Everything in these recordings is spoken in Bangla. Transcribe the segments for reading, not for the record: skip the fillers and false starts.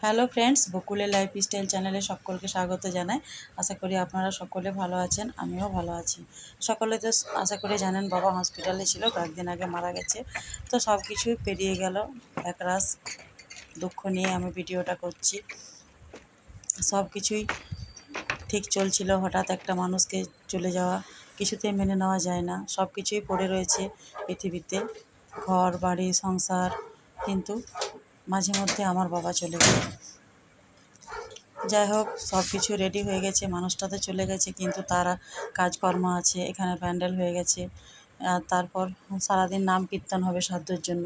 হ্যালো ফ্রেন্ডস, বকুলের লাইফস্টাইল চ্যানেলে সকলকে স্বাগত জানাই। আশা করি আপনারা সকলে ভালো আছেন, আমিও ভালো আছি। সকলে তো আশা করি জানেন বাবা হসপিটালে ছিল, কয়েকদিন আগে মারা গেছে। তো সব কিছুই পেরিয়ে গেল, একরাশ দুঃখ নিয়ে আমি ভিডিওটা করছি। সব কিছুই ঠিক চলছিল, হঠাৎ একটা মানুষকে চলে যাওয়া কিছুতেই মেনে নেওয়া যায় না। সব কিছুই পড়ে রয়েছে পৃথিবীতে, ঘর বাড়ি সংসার, কিন্তু মাঝে মধ্যে আমার বাবা চলে গেল। যাই হোক, সব কিছু রেডি হয়ে গেছে, মানুষটা তো চলে গেছে, কিন্তু তারা কাজকর্ম আছে, এখানে প্যান্ডেল হয়ে গেছে। তারপর সারাদিন নাম কীর্তন হবে শ্রাদ্ধর জন্য।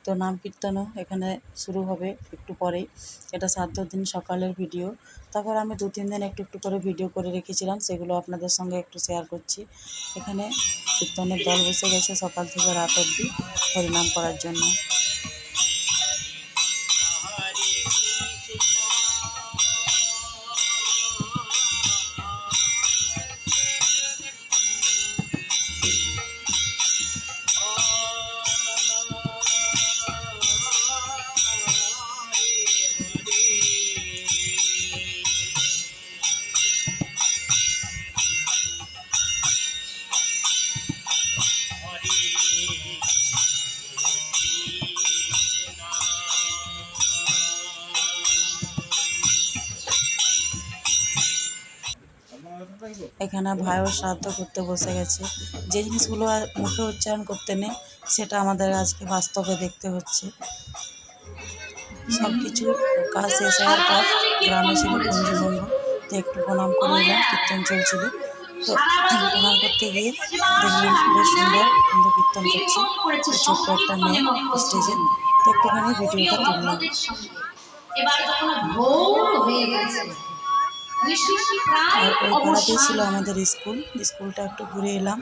তো নাম কীর্তনও এখানে শুরু হবে একটু পরেই। এটা শ্রাদ্ধর দিন সকালের ভিডিও। তারপর আমি 2-3 দিন একটু একটু করে ভিডিও করে রেখেছিলাম, সেগুলো আপনাদের সঙ্গে একটু শেয়ার করছি। এখানে কীর্তনের দল বসে গেছে সকাল থেকে রাত অবধি হরিনাম করার জন্য। এখানে ভাইও শ্রাদ্ধ করতে বসে গেছে। যে জিনিসগুলো আর মুখে উচ্চারণ করতে নেই, সেটা আমাদের আজকে বাস্তবে দেখতে হচ্ছে। সব কিছু কাজ শেষ হওয়ার পর গ্রামে ছিল কুঞ্জভঙ্গ, তো একটু প্রণাম করে এলাম, কীর্তন চলছিল। তো প্রণাম করতে গিয়ে দেখলাম বেশ সুন্দর কিন্তু কীর্তন করছে এই ছোট্ট একটা মেয়ে স্টেজে। তো একটুখানি ভিডিওটা তুললাম। আর ওই পাড়াতেই ছিল আমাদের স্কুলটা একটু ঘুরে এলাম।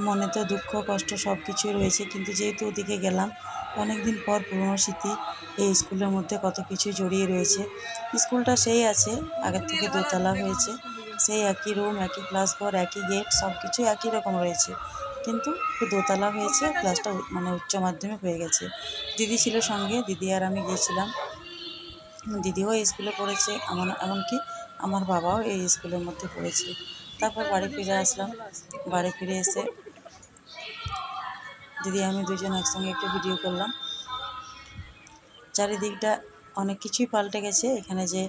মনে তো দুঃখ কষ্ট সব কিছুই রয়েছে, কিন্তু যেহেতু ওদিকে গেলাম, অনেক দিন পর পুরনো স্মৃতি এই স্কুলের মধ্যে কত কিছু জড়িয়ে রয়েছে। স্কুলটা সেই আছে, আগের থেকে দোতলা হয়েছে, সেই একই রুম, একই ক্লাস ঘর, একই গেট, সব কিছু একই রকম রয়েছে, কিন্তু একটু দোতলা হয়েছে। ক্লাসটা মানে উচ্চ মাধ্যমিক হয়ে গেছে। দিদি ছিল সঙ্গে, দিদি আর আমি গিয়েছিলাম। দিদিও এই স্কুলে পড়েছে, এমনকি আমার বাবাও এই স্কুলের মধ্যে পড়েছে। তারপর বাড়ি ফিরে আসলাম। বাড়ি ফিরে এসে দিদি আমি দুজন একসঙ্গে একটু ভিডিও করলাম। চারিদিকটা অনেক কিছুই পাল্টে গেছে। এখানে যে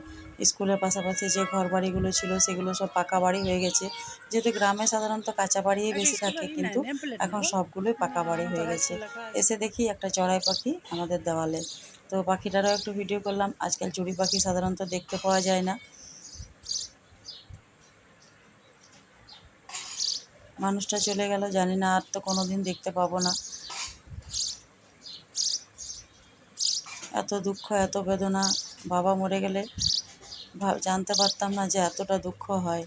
স্কুলের পাশাপাশি যে ঘর বাড়িগুলো ছিল, সেগুলো সব পাকা বাড়ি হয়ে গেছে। যেহেতু গ্রামে সাধারণত কাঁচা বাড়িই বেশি থাকে, কিন্তু এখন সবগুলোই পাকা বাড়ি হয়ে গেছে। এসে দেখি একটা চড়াই পাখি আমাদের দেওয়ালে। তো পাখিটারও একটু ভিডিও করলাম। আজকাল চড়ুই পাখি সাধারণত দেখতে পাওয়া যায় না। মানুষটা চলে গেল, জানি না আর তো কোনো দিন দেখতে পাবো না। এত দুঃখ, এত বেদনা। বাবা মরে গেলে জানতে পারতাম না যে এতটা দুঃখ হয়।